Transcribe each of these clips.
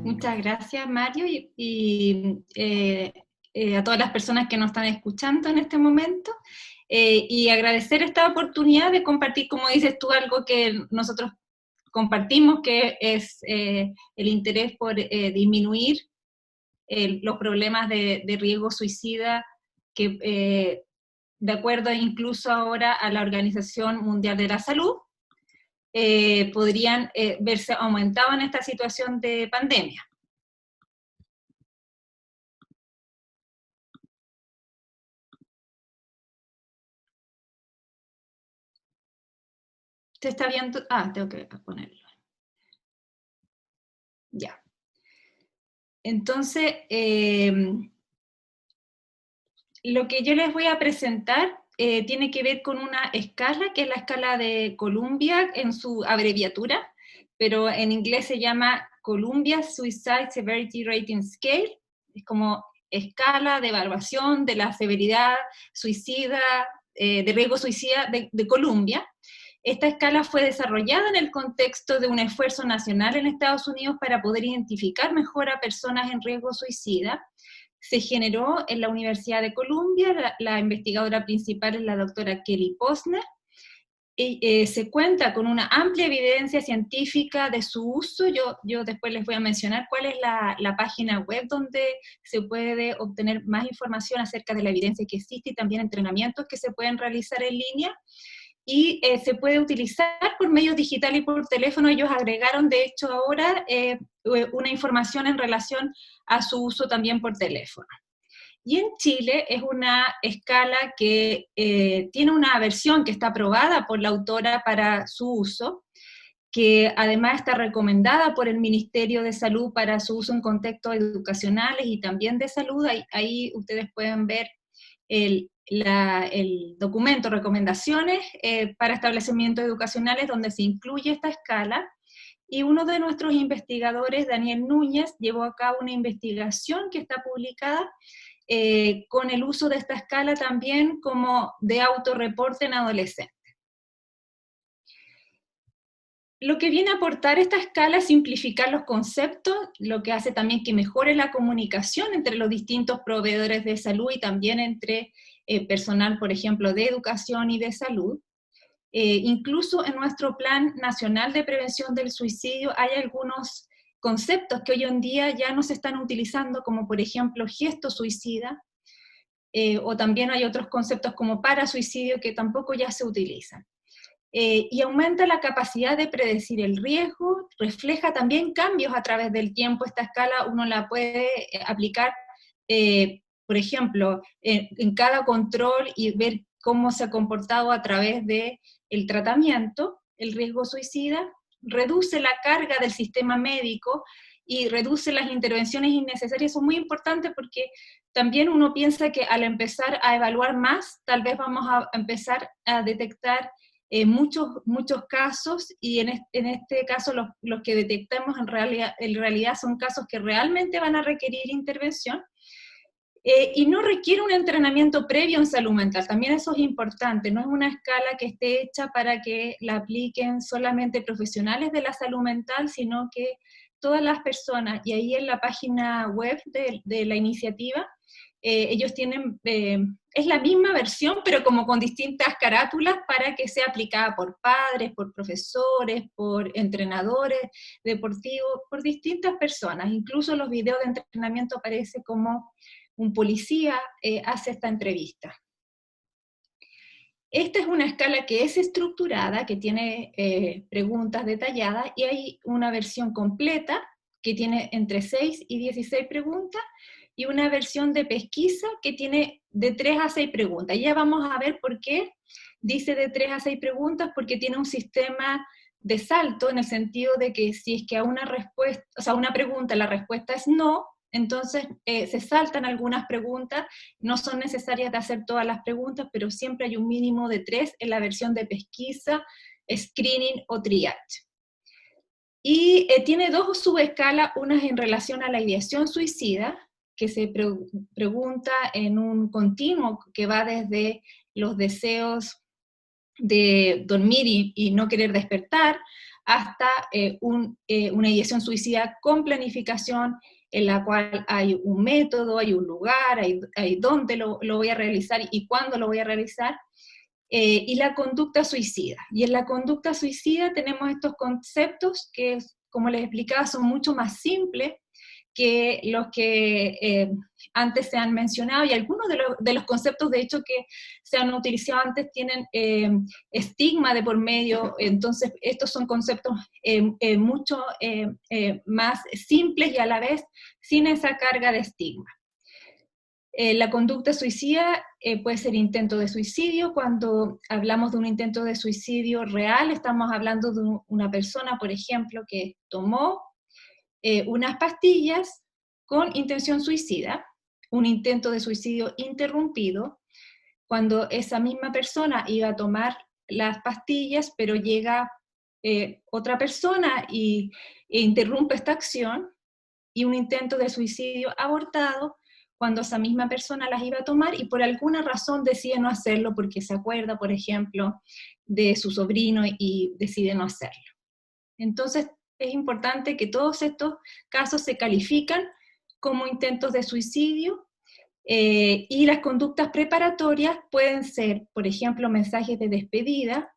Muchas gracias, Mario, y a todas las personas que nos están escuchando en este momento. Y agradecer esta oportunidad de compartir, como dices tú, algo que nosotros compartimos, que es el interés por disminuir los problemas de riesgo suicida, que de acuerdo incluso ahora a la Organización Mundial de la Salud, podrían verse aumentados en esta situación de pandemia. ¿Se está viendo? Ah, tengo que ponerlo. Ya. Entonces, lo que yo les voy a presentar tiene que ver con una escala, que es la escala de Columbia en su abreviatura, pero en inglés se llama Columbia Suicide Severity Rating Scale. Es como escala de evaluación de la severidad suicida, de riesgo suicida de Columbia. Esta escala fue desarrollada en el contexto de un esfuerzo nacional en Estados Unidos para poder identificar mejor a personas en riesgo suicida. Se generó en la Universidad de Columbia, la investigadora principal es la doctora Kelly Posner, y se cuenta con una amplia evidencia científica de su uso. Yo después les voy a mencionar cuál es la página web donde se puede obtener más información acerca de la evidencia que existe y también entrenamientos que se pueden realizar en línea. Y se puede utilizar por medios digital y por teléfono. Ellos agregaron, de hecho, ahora una información en relación a su uso también por teléfono. Y en Chile es una escala que tiene una versión que está aprobada por la autora para su uso, que además está recomendada por el Ministerio de Salud para su uso en contextos educacionales y también de salud. Ahí ustedes pueden ver el documento Recomendaciones para establecimientos educacionales, donde se incluye esta escala. Y uno de nuestros investigadores, Daniel Núñez, llevó a cabo una investigación que está publicada con el uso de esta escala también como de autorreporte en adolescentes. Lo que viene a aportar esta escala es simplificar los conceptos, lo que hace también que mejore la comunicación entre los distintos proveedores de salud y también entre personal, por ejemplo, de educación y de salud. Incluso en nuestro Plan Nacional de Prevención del Suicidio hay algunos conceptos que hoy en día ya no se están utilizando, como por ejemplo gesto suicida, o también hay otros conceptos como parasuicidio que tampoco ya se utilizan. Y aumenta la capacidad de predecir el riesgo, refleja también cambios a través del tiempo. Esta escala uno la puede aplicar, por ejemplo, en cada control y ver cómo se ha comportado a través del tratamiento. El riesgo suicida reduce la carga del sistema médico y reduce las intervenciones innecesarias. Son muy importantes porque también uno piensa que al empezar a evaluar más, tal vez vamos a empezar a detectar muchos casos, y en este caso los que detectamos en realidad son casos que realmente van a requerir intervención, y no requiere un entrenamiento previo en salud mental. También eso es importante, no es una escala que esté hecha para que la apliquen solamente profesionales de la salud mental, sino que todas las personas. Y ahí en la página web de la iniciativa, ellos tienen, es la misma versión, pero como con distintas carátulas para que sea aplicada por padres, por profesores, por entrenadores deportivos, por distintas personas. Incluso los videos de entrenamiento aparece como un policía hace esta entrevista. Esta es una escala que es estructurada, que tiene preguntas detalladas, y hay una versión completa que tiene entre 6 y 16 preguntas, y una versión de pesquisa que tiene de 3 a 6 preguntas. Ya vamos a ver por qué dice de 3 a 6 preguntas, porque tiene un sistema de salto, en el sentido de que si es que a una respuesta, o sea, a una pregunta la respuesta es no, entonces se saltan algunas preguntas. No son necesarias de hacer todas las preguntas, pero siempre hay un mínimo de 3 en la versión de pesquisa, screening o triage. Y tiene dos subescalas, una en relación a la ideación suicida, que se pregunta en un continuo que va desde los deseos de dormir y no querer despertar, hasta una ideación suicida con planificación, en la cual hay un método, hay un lugar, hay dónde lo voy a realizar y cuándo lo voy a realizar, y la conducta suicida. Y en la conducta suicida tenemos estos conceptos que, como les explicaba, son mucho más simples que los que antes se han mencionado, y algunos de los conceptos, de hecho, que se han utilizado antes tienen estigma de por medio. Entonces estos son conceptos mucho más simples y a la vez sin esa carga de estigma. La conducta suicida puede ser intento de suicidio. Cuando hablamos de un intento de suicidio real, estamos hablando de una persona, por ejemplo, que tomó unas pastillas con intención suicida, un intento de suicidio interrumpido, cuando esa misma persona iba a tomar las pastillas, pero llega otra persona e interrumpe esta acción, y un intento de suicidio abortado, cuando esa misma persona las iba a tomar y por alguna razón decide no hacerlo porque se acuerda, por ejemplo, de su sobrino y decide no hacerlo. Entonces, es importante que todos estos casos se califican como intentos de suicidio, y las conductas preparatorias pueden ser, por ejemplo, mensajes de despedida.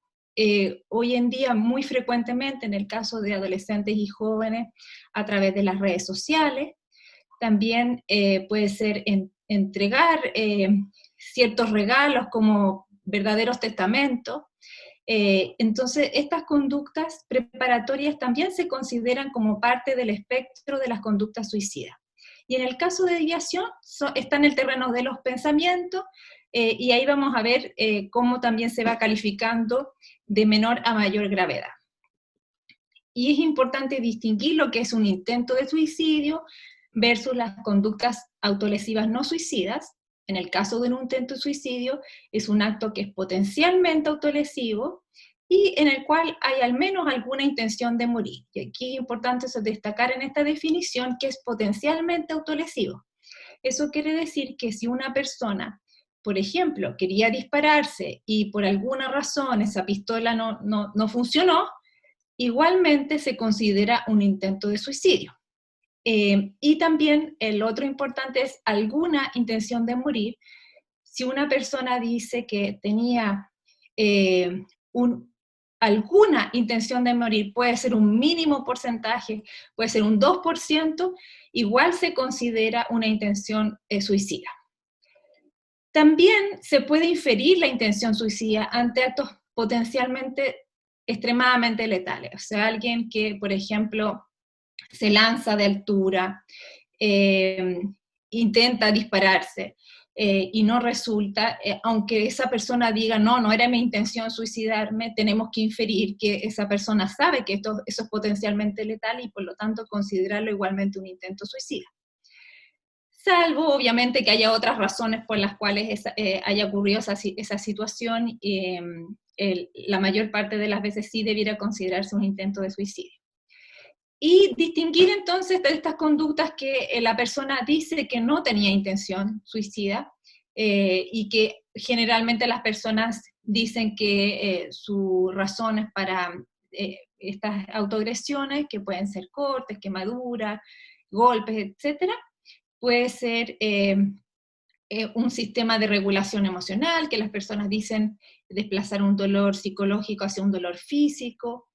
Hoy en día, muy frecuentemente, en el caso de adolescentes y jóvenes, a través de las redes sociales. También puede ser entregar ciertos regalos como verdaderos testamentos. Entonces, estas conductas preparatorias también se consideran como parte del espectro de las conductas suicidas. Y en el caso de ideación, está en el terreno de los pensamientos, y ahí vamos a ver cómo también se va calificando de menor a mayor gravedad. Y es importante distinguir lo que es un intento de suicidio versus las conductas autolesivas no suicidas. En el caso de un intento de suicidio, es un acto que es potencialmente autolesivo y en el cual hay al menos alguna intención de morir. Y aquí es importante destacar en esta definición que es potencialmente autolesivo. Eso quiere decir que si una persona, por ejemplo, quería dispararse y por alguna razón esa pistola no funcionó, igualmente se considera un intento de suicidio. Y también el otro importante es alguna intención de morir. Si una persona dice que tenía alguna intención de morir, puede ser un mínimo porcentaje, puede ser un 2%, igual se considera una intención suicida. También se puede inferir la intención suicida ante actos potencialmente extremadamente letales. O sea, alguien que, por ejemplo, se lanza de altura, intenta dispararse y no resulta, aunque esa persona diga, no era mi intención suicidarme, tenemos que inferir que esa persona sabe que eso es potencialmente letal y por lo tanto considerarlo igualmente un intento suicida. Salvo, obviamente, que haya otras razones por las cuales haya ocurrido esa situación, la mayor parte de las veces sí debiera considerarse un intento de suicidio. Y distinguir entonces de estas conductas que la persona dice que no tenía intención suicida, y que generalmente las personas dicen que sus razones para estas autoagresiones, que pueden ser cortes, quemaduras, golpes, etcétera, puede ser un sistema de regulación emocional, que las personas dicen desplazar un dolor psicológico hacia un dolor físico.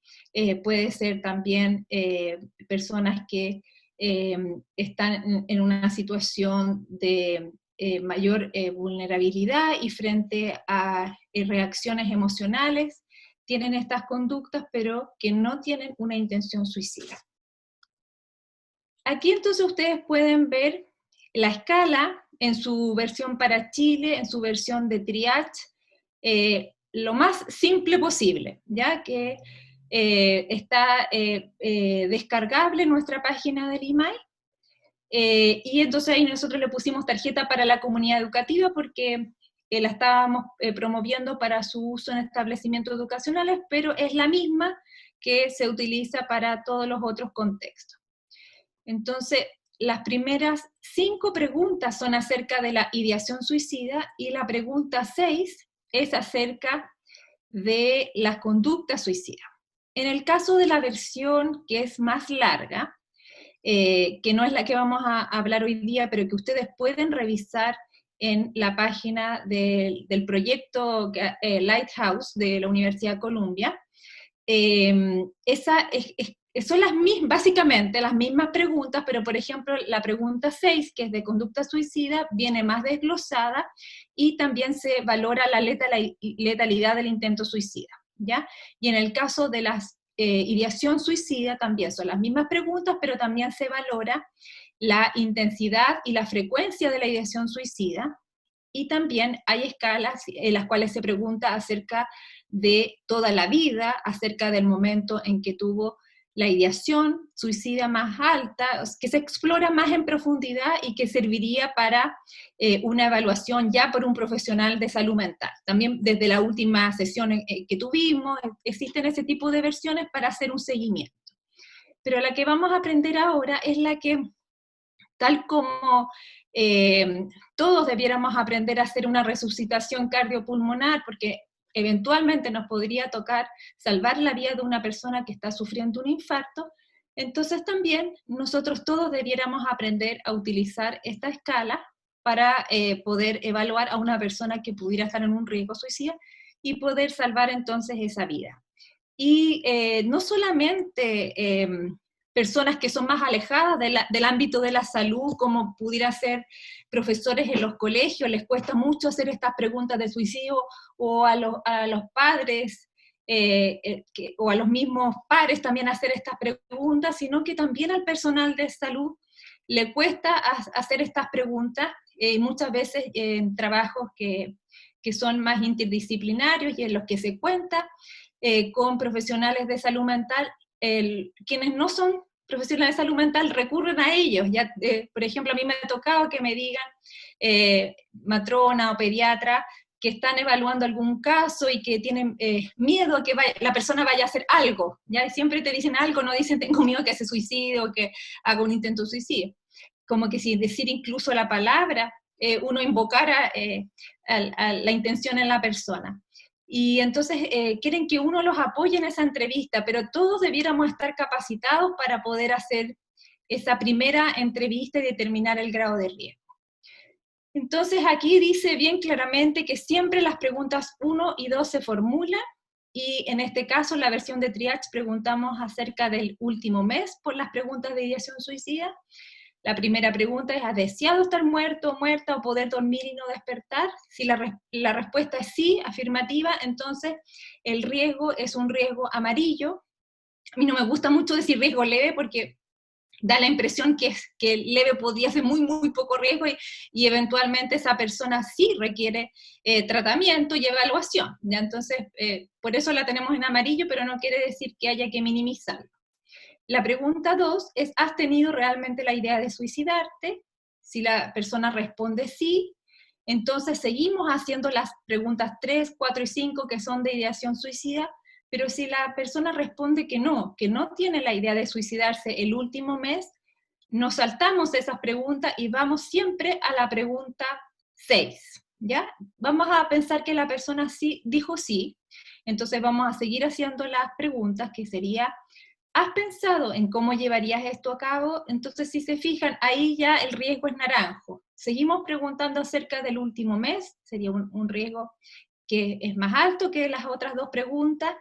Puede ser también personas que están en una situación de mayor vulnerabilidad y frente a reacciones emocionales tienen estas conductas, pero que no tienen una intención suicida. Aquí entonces ustedes pueden ver la escala en su versión para Chile, en su versión de triage, lo más simple posible, ya que está descargable en nuestra página del IMAI, y entonces ahí nosotros le pusimos tarjeta para la comunidad educativa porque la estábamos promoviendo para su uso en establecimientos educacionales, pero es la misma que se utiliza para todos los otros contextos. Entonces, las primeras 5 preguntas son acerca de la ideación suicida y la pregunta 6 es acerca de las conductas suicidas. En el caso de la versión que es más larga, que no es la que vamos a hablar hoy día, pero que ustedes pueden revisar en la página del proyecto Lighthouse de la Universidad de Columbia, son básicamente las mismas preguntas, pero por ejemplo la pregunta 6, que es de conducta suicida, viene más desglosada y también se valora la letalidad del intento suicida, ¿ya? Y en el caso de la ideación suicida también son las mismas preguntas, pero también se valora la intensidad y la frecuencia de la ideación suicida, y también hay escalas en las cuales se pregunta acerca de toda la vida, acerca del momento en que tuvo la ideación suicida más alta, que se explora más en profundidad y que serviría para una evaluación ya por un profesional de salud mental. También desde la última sesión que tuvimos, existen ese tipo de versiones para hacer un seguimiento. Pero la que vamos a aprender ahora es la que, tal como todos debiéramos aprender a hacer una resucitación cardiopulmonar, porque eventualmente nos podría tocar salvar la vida de una persona que está sufriendo un infarto, entonces también nosotros todos debiéramos aprender a utilizar esta escala para poder evaluar a una persona que pudiera estar en un riesgo suicida y poder salvar entonces esa vida. Y no solamente personas que son más alejadas del ámbito de la salud, como pudiera ser profesores en los colegios, les cuesta mucho hacer estas preguntas de suicidio, o a los padres, o a los mismos padres también hacer estas preguntas, sino que también al personal de salud le cuesta hacer estas preguntas, muchas veces en trabajos que son más interdisciplinarios y en los que se cuenta con profesionales de salud mental. Quienes no son profesionales de salud mental recurren a ellos. Ya, por ejemplo, a mí me ha tocado que me digan matrona o pediatra que están evaluando algún caso y que tienen miedo a que la persona vaya a hacer algo. Ya siempre te dicen algo, no dicen tengo miedo que se suicide o que haga un intento de suicidio. Como que sin decir incluso la palabra, uno invocara a la intención en la persona. Y entonces quieren que uno los apoye en esa entrevista, pero todos debiéramos estar capacitados para poder hacer esa primera entrevista y determinar el grado de riesgo. Entonces aquí dice bien claramente que siempre las preguntas 1 y 2 se formulan, y en este caso la versión de triage preguntamos acerca del último mes por las preguntas de ideación suicida. La primera pregunta es: ¿has deseado estar muerto o muerta o poder dormir y no despertar? Si la respuesta es sí, afirmativa, entonces el riesgo es un riesgo amarillo. A mí no me gusta mucho decir riesgo leve porque da la impresión que leve podría ser muy, muy poco riesgo, y eventualmente esa persona sí requiere tratamiento y evaluación. ¿Ya? Entonces, por eso la tenemos en amarillo, pero no quiere decir que haya que minimizarlo. La pregunta 2 es: ¿has tenido realmente la idea de suicidarte? Si la persona responde sí, entonces seguimos haciendo las preguntas 3, 4 y 5, que son de ideación suicida, pero si la persona responde que no tiene la idea de suicidarse el último mes, nos saltamos esas preguntas y vamos siempre a la pregunta 6, ¿ya? Vamos a pensar que la persona sí dijo sí, entonces vamos a seguir haciendo las preguntas, que sería: ¿has pensado en cómo llevarías esto a cabo? Entonces, si se fijan, ahí ya el riesgo es naranjo. Seguimos preguntando acerca del último mes, sería un riesgo que es más alto que las otras dos preguntas,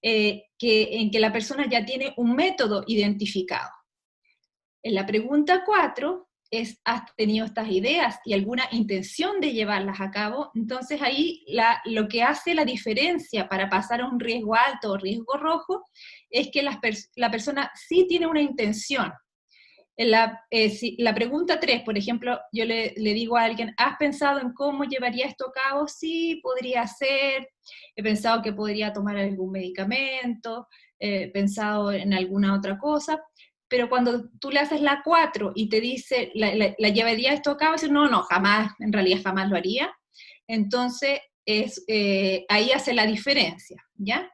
en que la persona ya tiene un método identificado. En la pregunta 4 es: ¿has tenido estas ideas y alguna intención de llevarlas a cabo? Entonces ahí lo que hace la diferencia para pasar a un riesgo alto o riesgo rojo es que la persona sí tiene una intención. En la pregunta 3, por ejemplo, yo le digo a alguien: ¿has pensado en cómo llevaría esto a cabo? Sí, podría ser, he pensado que podría tomar algún medicamento, he pensado en alguna otra cosa. Pero cuando tú le haces la 4 y te dice, ¿la llevaría esto a cabo? Dice, no, jamás, en realidad jamás lo haría. Entonces, ahí hace la diferencia, ¿ya?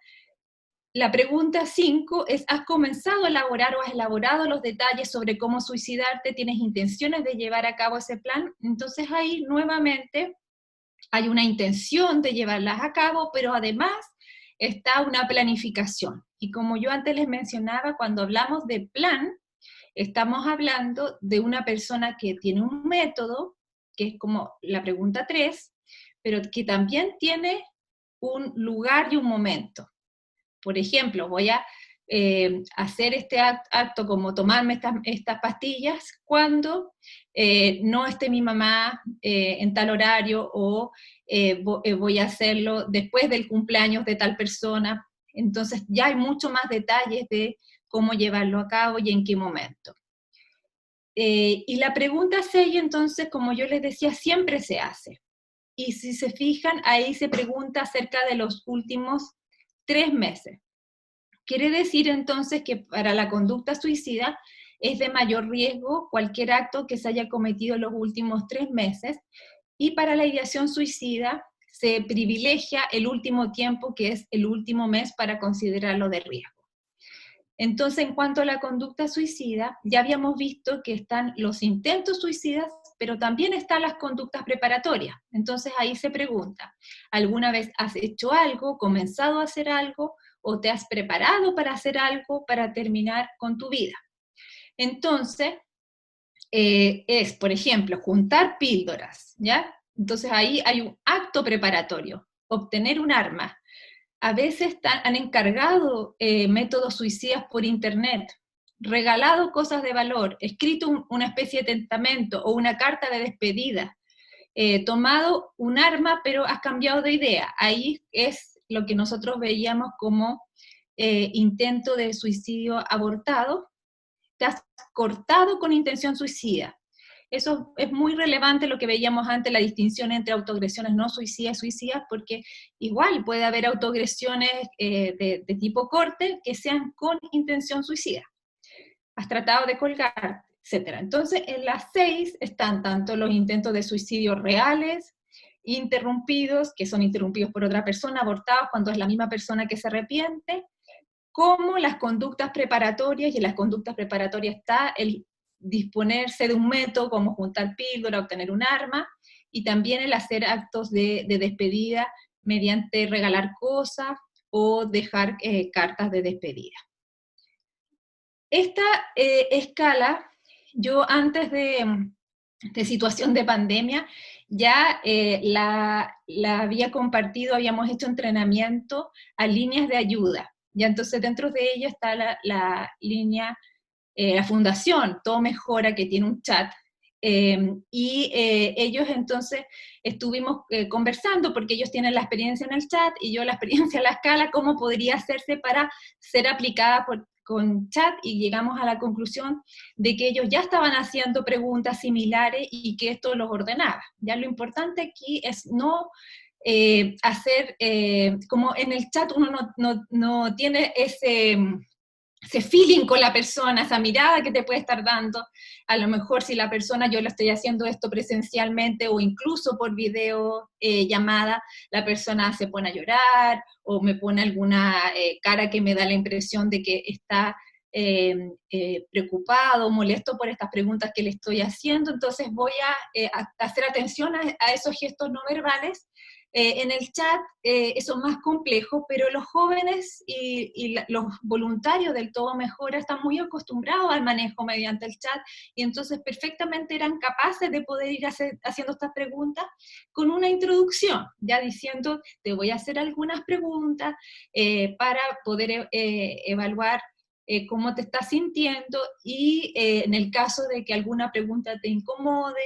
La pregunta 5 es: ¿has comenzado a elaborar o has elaborado los detalles sobre cómo suicidarte? ¿Tienes intenciones de llevar a cabo ese plan? Entonces ahí nuevamente hay una intención de llevarlas a cabo, pero además está una planificación. Y como yo antes les mencionaba, cuando hablamos de plan, estamos hablando de una persona que tiene un método, que es como la pregunta 3, pero que también tiene un lugar y un momento. Por ejemplo, voy a hacer este acto como tomarme estas pastillas cuando no esté mi mamá en tal horario, o voy a hacerlo después del cumpleaños de tal persona. Entonces ya hay mucho más detalles de cómo llevarlo a cabo y en qué momento. Y la pregunta 6, entonces, como yo les decía, siempre se hace. Y si se fijan, ahí se pregunta acerca de los últimos 3 meses. Quiere decir entonces que para la conducta suicida es de mayor riesgo cualquier acto que se haya cometido en los últimos 3 meses, y para la ideación suicida se privilegia el último tiempo, que es el último mes, para considerarlo de riesgo. Entonces, en cuanto a la conducta suicida, ya habíamos visto que están los intentos suicidas, pero también están las conductas preparatorias. Entonces ahí se pregunta, ¿alguna vez has hecho algo, comenzado a hacer algo, o te has preparado para hacer algo para terminar con tu vida? Entonces, es, por ejemplo, juntar píldoras, ¿ya? Entonces ahí hay un acto preparatorio, obtener un arma. A veces han encargado métodos suicidas por internet, regalado cosas de valor, escrito una especie de testamento o una carta de despedida, tomado un arma pero has cambiado de idea. Ahí es lo que nosotros veíamos como intento de suicidio abortado. Te has cortado con intención suicida. Eso es muy relevante, lo que veíamos antes, la distinción entre autoagresiones no suicidas y suicidas, porque igual puede haber autoagresiones de tipo corte que sean con intención suicida. Has tratado de colgar, etc. Entonces, en las 6 están tanto los intentos de suicidio reales, interrumpidos, que son interrumpidos por otra persona, abortados cuando es la misma persona que se arrepiente, como las conductas preparatorias, y en las conductas preparatorias está el disponerse de un método como juntar píldora, obtener un arma, y también el hacer actos de despedida mediante regalar cosas o dejar cartas de despedida. Esta escala, yo antes de situación de pandemia, ya la había compartido, habíamos hecho entrenamiento a líneas de ayuda. Ya entonces dentro de ella está la línea, la fundación Todo Mejora, que tiene un chat, y ellos entonces estuvimos conversando, porque ellos tienen la experiencia en el chat y yo la experiencia en la escala, cómo podría hacerse para ser aplicada con chat, y llegamos a la conclusión de que ellos ya estaban haciendo preguntas similares y que esto los ordenaba. Ya lo importante aquí es no hacer, como en el chat uno no tiene ese feeling con la persona, esa mirada que te puede estar dando. A lo mejor si la persona, yo la estoy haciendo esto presencialmente o incluso por video llamada, la persona se pone a llorar o me pone alguna cara que me da la impresión de que está preocupado, molesto por estas preguntas que le estoy haciendo. Entonces voy a hacer atención a esos gestos no verbales. En el chat eso es más complejo, pero los jóvenes y los voluntarios del Todo Mejora están muy acostumbrados al manejo mediante el chat, y entonces perfectamente eran capaces de poder ir haciendo estas preguntas con una introducción, ya diciendo, te voy a hacer algunas preguntas para poder evaluar cómo te estás sintiendo, y en el caso de que alguna pregunta te incomode,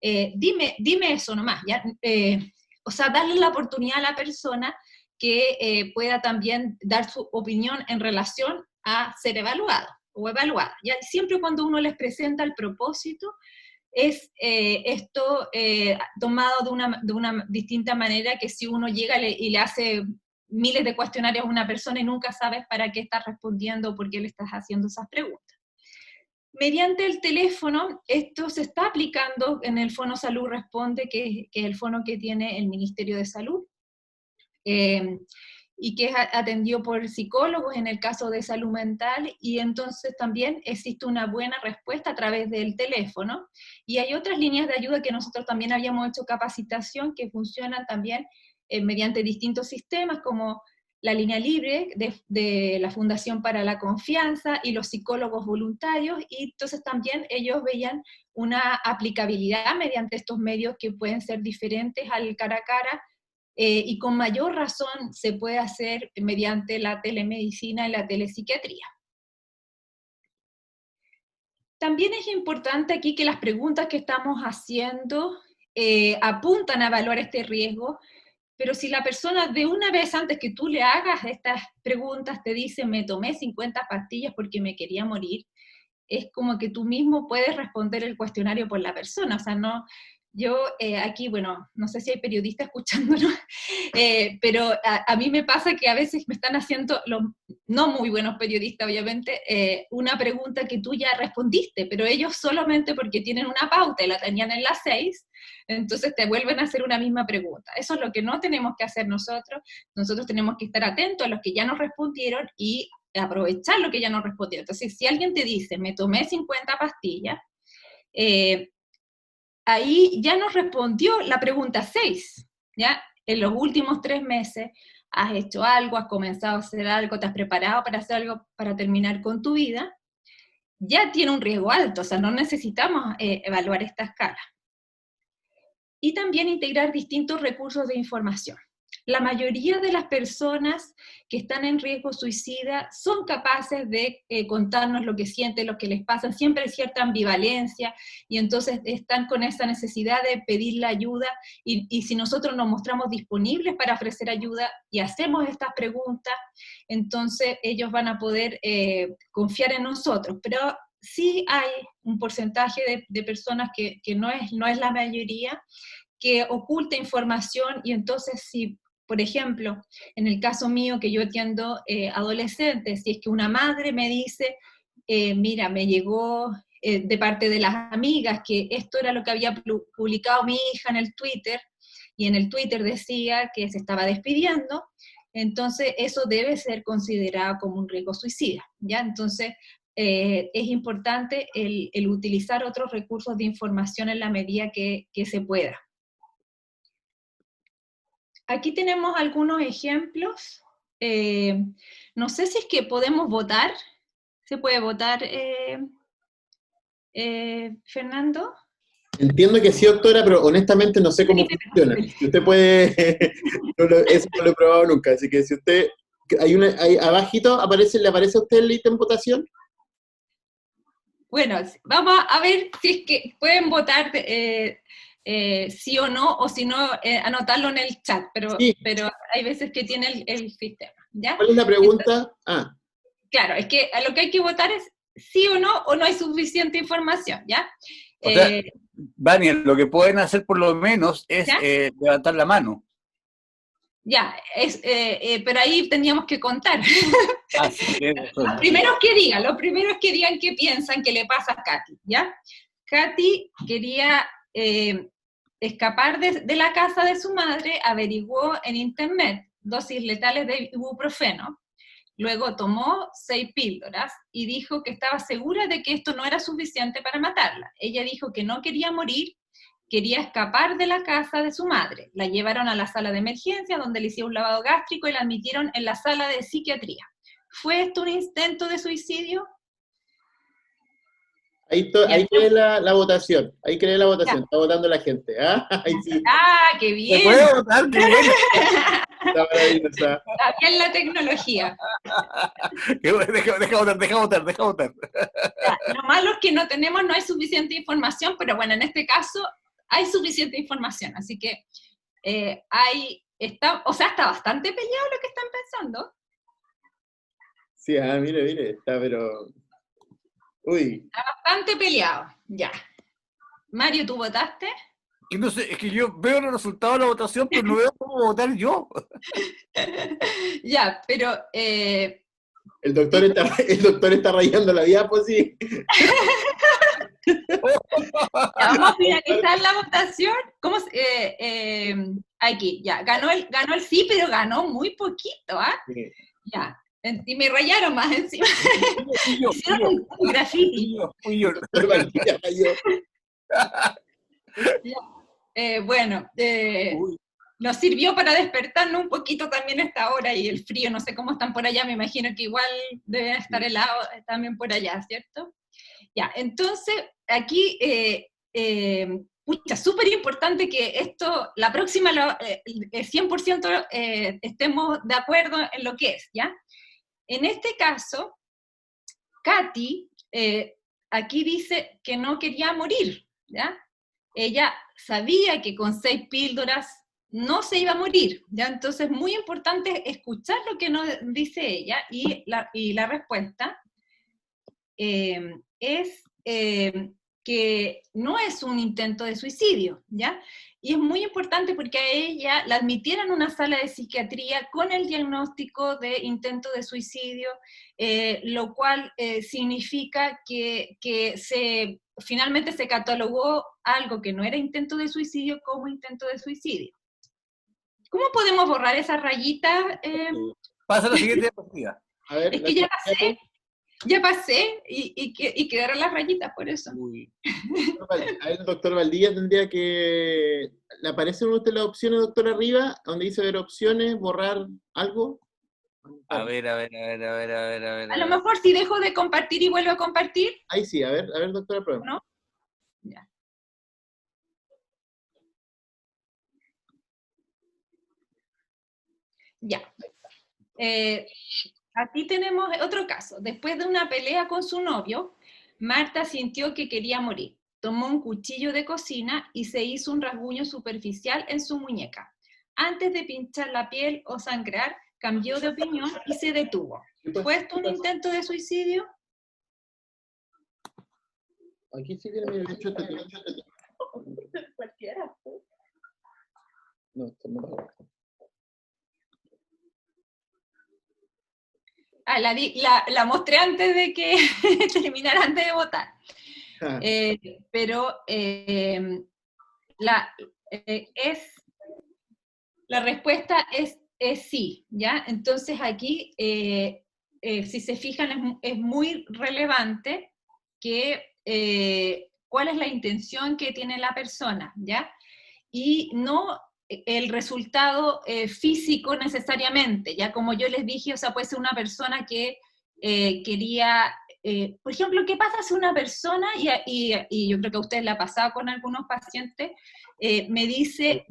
dime eso nomás, ¿ya? O sea, darle la oportunidad a la persona que pueda también dar su opinión en relación a ser evaluado o evaluada. ¿Ya? Siempre cuando uno les presenta el propósito, es esto tomado de una distinta manera que si uno llega y le hace miles de cuestionarios a una persona y nunca sabes para qué estás respondiendo o por qué le estás haciendo esas preguntas. Mediante el teléfono, esto se está aplicando en el Fono Salud Responde, que es el fono que tiene el Ministerio de Salud, y que es atendido por psicólogos en el caso de salud mental, y entonces también existe una buena respuesta a través del teléfono, y hay otras líneas de ayuda que nosotros también habíamos hecho capacitación, que funcionan también mediante distintos sistemas, como la línea libre de la Fundación para la Confianza y los psicólogos voluntarios, y entonces también ellos veían una aplicabilidad mediante estos medios que pueden ser diferentes al cara a cara, y con mayor razón se puede hacer mediante la telemedicina y la telepsiquiatría. También es importante aquí que las preguntas que estamos haciendo apuntan a evaluar este riesgo, pero si la persona de una vez antes que tú le hagas estas preguntas te dice, me tomé 50 pastillas porque me quería morir, es como que tú mismo puedes responder el cuestionario por la persona, o sea, no, yo aquí, bueno, no sé si hay periodistas escuchándonos, pero a mí me pasa que a veces me están haciendo, los no muy buenos periodistas obviamente, una pregunta que tú ya respondiste, pero ellos solamente porque tienen una pauta y la tenían en las 6, entonces te vuelven a hacer una misma pregunta. Eso es lo que no tenemos que hacer nosotros tenemos que estar atentos a los que ya nos respondieron y aprovechar lo que ya nos respondió. Entonces, si alguien te dice, me tomé 50 pastillas, ahí ya nos respondió la pregunta 6, ¿ya? En los últimos 3 meses has hecho algo, has comenzado a hacer algo, te has preparado para hacer algo para terminar con tu vida, ya tiene un riesgo alto, o sea, no necesitamos evaluar esta escala. Y también integrar distintos recursos de información. La mayoría de las personas que están en riesgo suicida son capaces de contarnos lo que sienten, lo que les pasa, siempre hay cierta ambivalencia, y entonces están con esa necesidad de pedir la ayuda, y si nosotros nos mostramos disponibles para ofrecer ayuda y hacemos estas preguntas, entonces ellos van a poder confiar en nosotros, pero sí hay un porcentaje de personas que no es la mayoría, que oculta información, y entonces si, por ejemplo, en el caso mío que yo atiendo adolescentes, si es que una madre me dice, mira, me llegó de parte de las amigas que esto era lo que había publicado mi hija en el Twitter, y en el Twitter decía que se estaba despidiendo, entonces eso debe ser considerado como un riesgo suicida, ¿ya? Entonces es importante el utilizar otros recursos de información en la medida que se pueda. Aquí tenemos algunos ejemplos. No sé si es que podemos votar. ¿Se puede votar, Fernando? Entiendo que sí, doctora, pero honestamente no sé cómo funciona. Si usted puede, eso no lo he probado nunca, así que si usted, hay abajito, ¿le aparece a usted el ítem votación? Bueno, vamos a ver si es que pueden votar sí o no, o si no, anotarlo en el chat, Sí. pero hay veces que tiene el sistema, ¿ya? ¿Cuál es la pregunta? Entonces, claro, es que lo que hay que votar es sí o no hay suficiente información, ¿ya? O sea, Daniel, lo que pueden hacer por lo menos es levantar la mano. Ya, pero ahí teníamos que contar. Así que, Los primeros que digan qué piensan que le pasa a Katy, ¿ya? Katy quería escapar de la casa de su madre, averiguó en internet dosis letales de ibuprofeno, luego tomó 6 píldoras y dijo que estaba segura de que esto no era suficiente para matarla. Ella dijo que no quería morir, quería escapar de la casa de su madre. La llevaron a la sala de emergencia donde le hicieron un lavado gástrico y la admitieron en la sala de psiquiatría. ¿Fue esto un intento de suicidio? Ahí cree la votación, ahí cree la votación, está votando la gente. Ahí sí. ¡Ah, qué bien! ¿Se puede votar? ¡Qué bueno! Está maravillosa. Está bien la tecnología. Deja votar. Ya, lo malo es que no hay suficiente información, pero bueno, en este caso hay suficiente información, así que está bastante peleado lo que están pensando. Sí, mire, está pero... Uy. Está bastante peleado, ya. Mario, ¿tú votaste? Y no sé, es que yo veo los resultados de la votación, pero no veo cómo votar yo. Ya, pero... El doctor está rayando la diapo, sí. Ya, vamos a finalizar la votación. ¿Cómo aquí, ya, ganó el sí, pero ganó muy poquito, ¿ah? Sí. Ya, y me rayaron más encima. Hicieron un graffiti. Fui yo. Bueno, nos sirvió para despertarnos un poquito también esta hora, y el frío, no sé cómo están por allá, me imagino que igual deben estar helados también por allá, ¿cierto? Ya, entonces, aquí, súper importante que esto, la próxima, 100% estemos de acuerdo en lo que es, ¿ya? En este caso, Katy, aquí dice que no quería morir, ¿ya? Ella sabía que con 6 píldoras no se iba a morir, ¿ya? Entonces, muy importante escuchar lo que nos dice ella, y la respuesta es que no es un intento de suicidio, ¿ya? Y es muy importante porque a ella la admitieron en una sala de psiquiatría con el diagnóstico de intento de suicidio, lo cual significa que finalmente se catalogó algo que no era intento de suicidio como intento de suicidio. ¿Cómo podemos borrar esa rayita? Pasa a la siguiente diapositiva. A ver, es que ya pasé y quedaron las rayitas por eso. Uy. A ver, el doctor Valdivia tendría que... ¿Le aparecen a usted las opciones, doctor, arriba? Donde dice ver opciones, borrar algo. A ver. A lo mejor si dejo de compartir y vuelvo a compartir. Ahí sí, a ver, doctora, prueba. ¿No? Ya. Ya. Aquí tenemos otro caso. Después de una pelea con su novio, Marta sintió que quería morir. Tomó un cuchillo de cocina y se hizo un rasguño superficial en su muñeca. Antes de pinchar la piel o sangrar, cambió de opinión y se detuvo. ¿Fue esto un intento de suicidio? Aquí sí tiene mi derecho a Cualquiera. No, esto no va. La mostré antes de que terminara, antes de votar. Pero la respuesta es sí, ¿ya? Entonces aquí, si se fijan, es muy relevante que cuál es la intención que tiene la persona, ¿ya? Y no el resultado físico necesariamente, ya como yo les dije, o sea, puede ser una persona que quería, por ejemplo, ¿qué pasa si una persona, y yo creo que a ustedes le ha pasado con algunos pacientes, me dice,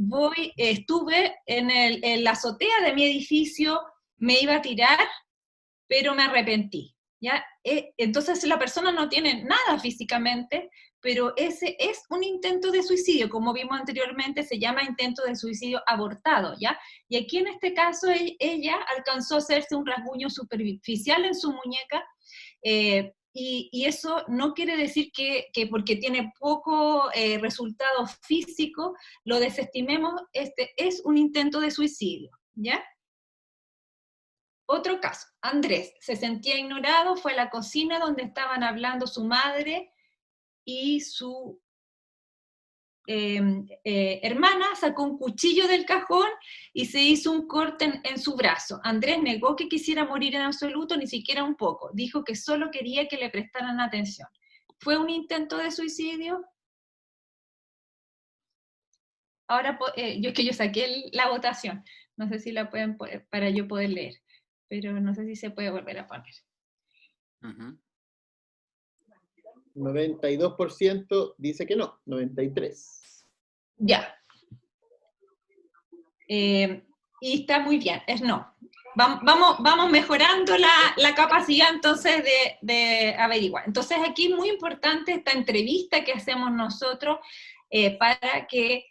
estuve en la azotea de mi edificio, me iba a tirar, pero me arrepentí, ¿ya? Entonces la persona no tiene nada físicamente, pero ese es un intento de suicidio, como vimos anteriormente, se llama intento de suicidio abortado, ¿ya? Y aquí en este caso ella alcanzó a hacerse un rasguño superficial en su muñeca, y eso no quiere decir que porque tiene poco resultado físico, lo desestimemos. Este es un intento de suicidio, ¿ya? Otro caso, Andrés se sentía ignorado, fue a la cocina donde estaban hablando su madre y su hermana, sacó un cuchillo del cajón y se hizo un corte en su brazo. Andrés negó que quisiera morir en absoluto, ni siquiera un poco. Dijo que solo quería que le prestaran atención. ¿Fue un intento de suicidio? Ahora, yo saqué la votación. No sé si la pueden poner para yo poder leer, pero no sé si se puede volver a poner. 92% dice que no, 93%. Ya. Y está muy bien, es no. Vamos mejorando la capacidad entonces de averiguar. Entonces aquí es muy importante esta entrevista que hacemos nosotros para que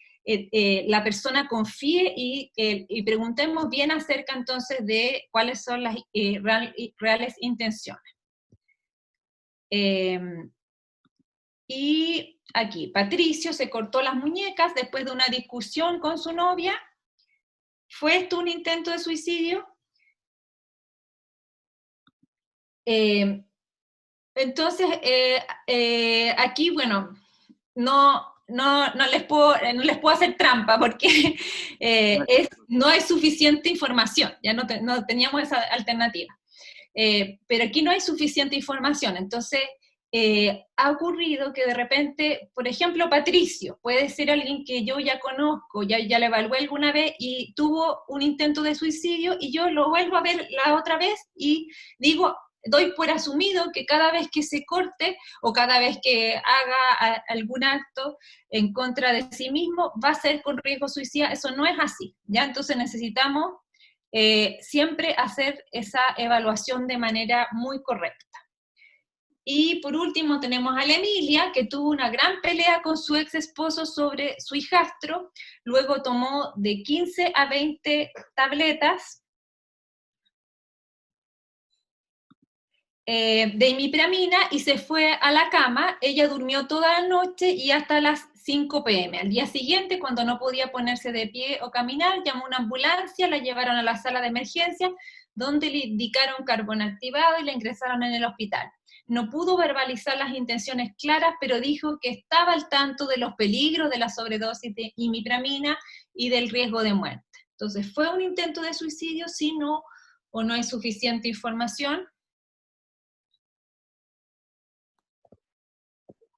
la persona confíe y preguntemos bien acerca entonces de cuáles son las reales intenciones. Y aquí, Patricio se cortó las muñecas después de una discusión con su novia. ¿Fue esto un intento de suicidio? Entonces, aquí, bueno, no les puedo hacer trampa porque no hay suficiente información, ya no teníamos esa alternativa. Pero aquí no hay suficiente información, entonces ha ocurrido que de repente, por ejemplo, Patricio, puede ser alguien que yo ya conozco, ya le evalué alguna vez y tuvo un intento de suicidio y yo lo vuelvo a ver la otra vez y digo, doy por asumido que cada vez que se corte o cada vez que haga algún acto en contra de sí mismo va a ser con riesgo suicida. Eso no es así, ¿ya? Entonces necesitamos siempre hacer esa evaluación de manera muy correcta. Y por último tenemos a la Emilia, que tuvo una gran pelea con su ex esposo sobre su hijastro, luego tomó de 15 a 20 tabletas de imipramina y se fue a la cama. Ella durmió toda la noche y hasta las 5 p.m. Al día siguiente, cuando no podía ponerse de pie o caminar, llamó a una ambulancia, la llevaron a la sala de emergencia, donde le indicaron carbón activado y la ingresaron en el hospital. No pudo verbalizar las intenciones claras, pero dijo que estaba al tanto de los peligros de la sobredosis de imipramina y del riesgo de muerte. Entonces, ¿fue un intento de suicidio? Sí, no, o no hay suficiente información.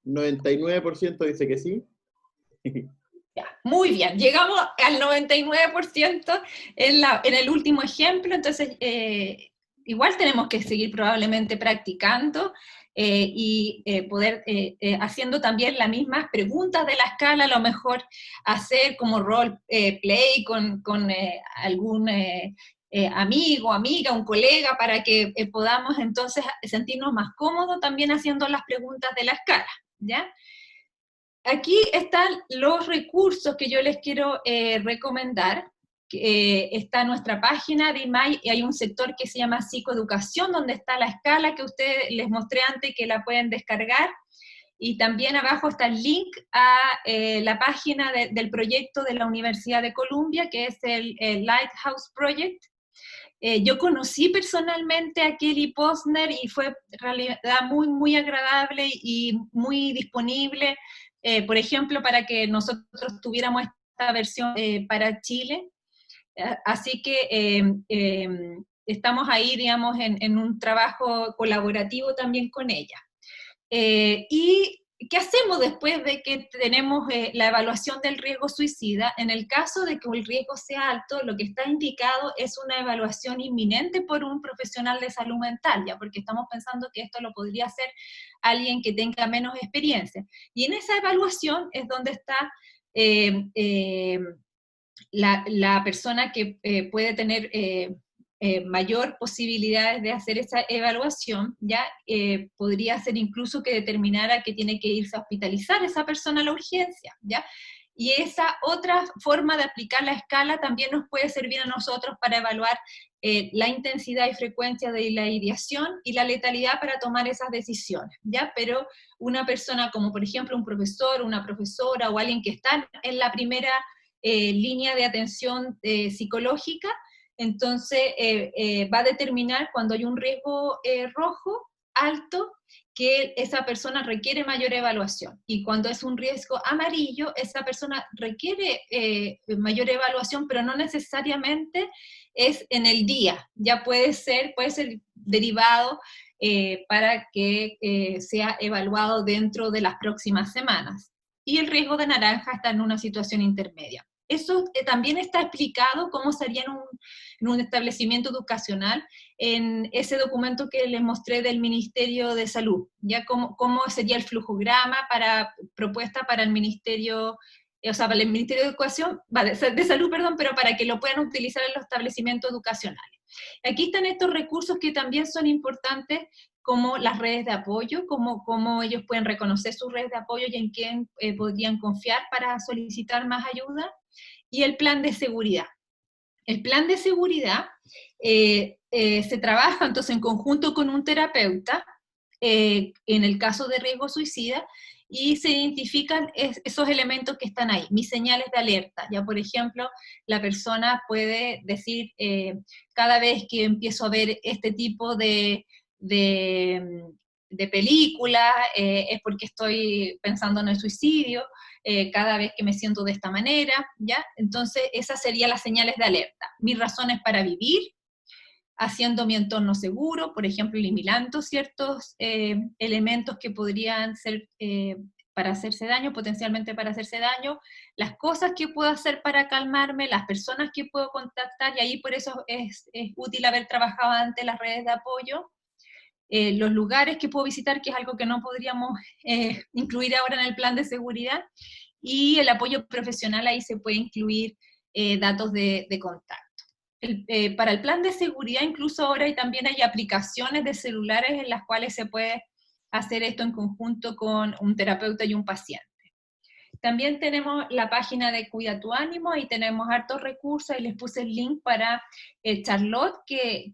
99% dice que sí. Ya, muy bien, llegamos al 99% en el último ejemplo, entonces igual tenemos que seguir probablemente practicando y poder haciendo también las mismas preguntas de la escala, a lo mejor hacer como role play con algún amigo, amiga, un colega, para que podamos entonces sentirnos más cómodos también haciendo las preguntas de la escala, ¿ya? Aquí están los recursos que yo les quiero recomendar. Está nuestra página de IMAI y hay un sector que se llama psicoeducación, donde está la escala que ustedes les mostré antes, que la pueden descargar. Y también abajo está el link a la página del proyecto de la Universidad de Columbia, que es el Lighthouse Project. Yo conocí personalmente a Kelly Posner y fue en realidad muy, muy agradable y muy disponible, por ejemplo, para que nosotros tuviéramos esta versión para Chile. Así que estamos ahí, digamos, en un trabajo colaborativo también con ella. ¿Y qué hacemos después de que tenemos la evaluación del riesgo suicida? En el caso de que el riesgo sea alto, lo que está indicado es una evaluación inminente por un profesional de salud mental, ya, porque estamos pensando que esto lo podría hacer alguien que tenga menos experiencia. Y en esa evaluación es donde está la persona que puede tener mayor posibilidades de hacer esa evaluación, ya podría ser incluso que determinara que tiene que irse a hospitalizar esa persona a la urgencia, ¿ya? Y esa otra forma de aplicar la escala también nos puede servir a nosotros para evaluar la intensidad y frecuencia de la ideación y la letalidad para tomar esas decisiones, ¿ya? Pero una persona como por ejemplo un profesor, una profesora o alguien que está en la primera línea de atención psicológica, entonces va a determinar cuando hay un riesgo rojo alto que esa persona requiere mayor evaluación, y cuando es un riesgo amarillo, esa persona requiere mayor evaluación, pero no necesariamente es en el día, ya puede ser derivado para que sea evaluado dentro de las próximas semanas. Y el riesgo de naranja está en una situación intermedia. Eso también está explicado cómo sería en un establecimiento educacional en ese documento que les mostré del Ministerio de Salud, ya cómo sería el flujograma propuesta para el Ministerio, o sea, para el Ministerio de Educación, de Salud, perdón, pero para que lo puedan utilizar en los establecimientos educacionales. Aquí están estos recursos que también son importantes, como las redes de apoyo, cómo ellos pueden reconocer sus redes de apoyo y en quién podrían confiar para solicitar más ayuda, y el plan de seguridad. El plan de seguridad se trabaja entonces en conjunto con un terapeuta, en el caso de riesgo suicida, y se identifican esos elementos que están ahí, mis señales de alerta. Ya, por ejemplo, la persona puede decir, cada vez que empiezo a ver este tipo de película, es porque estoy pensando en el suicidio, cada vez que me siento de esta manera, ¿ya? Entonces, esas serían las señales de alerta. Mis razones para vivir, haciendo mi entorno seguro, por ejemplo, eliminando ciertos elementos que podrían ser para hacerse daño, potencialmente para hacerse daño, las cosas que puedo hacer para calmarme, las personas que puedo contactar, y ahí por eso es útil haber trabajado antes las redes de apoyo, los lugares que puedo visitar, que es algo que no podríamos incluir ahora en el plan de seguridad, y el apoyo profesional, ahí se puede incluir datos de contacto. Para el plan de seguridad, incluso ahora también hay aplicaciones de celulares en las cuales se puede hacer esto en conjunto con un terapeuta y un paciente. También tenemos la página de Cuida tu Ánimo, ahí tenemos hartos recursos, y les puse el link para Charlotte, que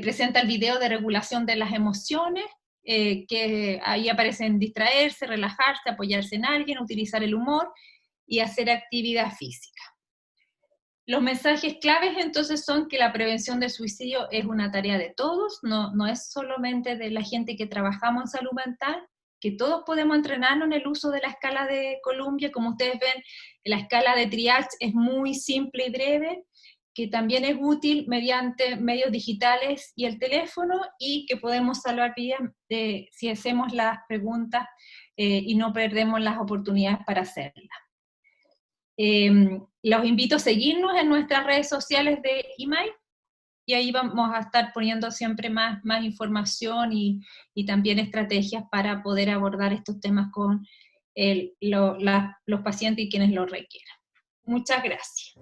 presenta el video de regulación de las emociones, que ahí aparecen distraerse, relajarse, apoyarse en alguien, utilizar el humor y hacer actividad física. Los mensajes claves entonces son que la prevención del suicidio es una tarea de todos, no es solamente de la gente que trabajamos en salud mental, que todos podemos entrenarnos en el uso de la escala de Columbia. Como ustedes ven, la escala de triage es muy simple y breve, que también es útil mediante medios digitales y el teléfono, y que podemos salvar vidas si hacemos las preguntas y no perdemos las oportunidades para hacerlas. Los invito a seguirnos en nuestras redes sociales de email, y ahí vamos a estar poniendo siempre más información y también estrategias para poder abordar estos temas con los pacientes y quienes lo requieran. Muchas gracias.